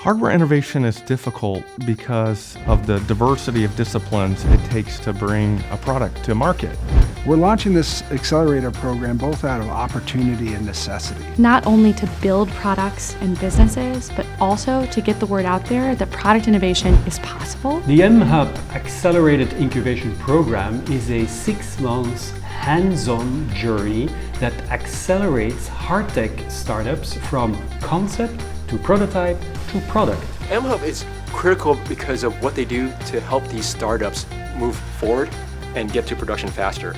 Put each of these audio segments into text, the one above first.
Hardware innovation is difficult because of the diversity of disciplines it takes to bring a product to market. We're launching this accelerator program both out of opportunity and necessity. Not only to build products and businesses, but also to get the word out there that product innovation is possible. The mHUB Accelerated Incubation program is a 6-month hands-on journey that accelerates Hardtech startups from concept to prototype to product. mHUB is critical because of what they do to help these startups move forward and get to production faster.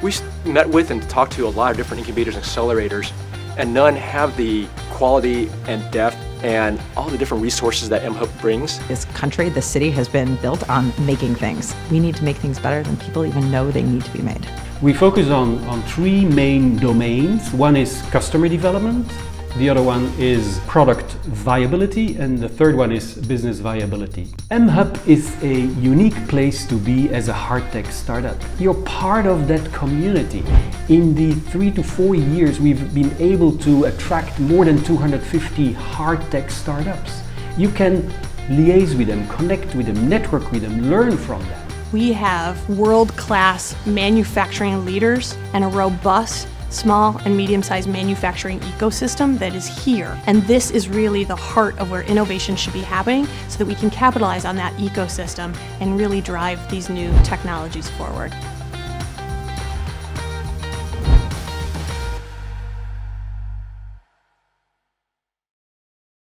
We met with and talked to a lot of different incubators and accelerators, and none have the quality and depth and all the different resources that mHUB brings. This country, this city has been built on making things. We need to make things better than people even know they need to be made. We focus on 3 main domains. One is customer development, the other one is product viability, and the third one is business viability. mHUB is a unique place to be as a Hardtech startup. You're part of that community. In the 3 to 4 years, we've been able to attract more than 250 Hardtech startups. You can liaise with them, connect with them, network with them, learn from them. We have world-class manufacturing leaders and a robust small and medium-sized manufacturing ecosystem that is here. And this is really the heart of where innovation should be happening so that we can capitalize on that ecosystem and really drive these new technologies forward.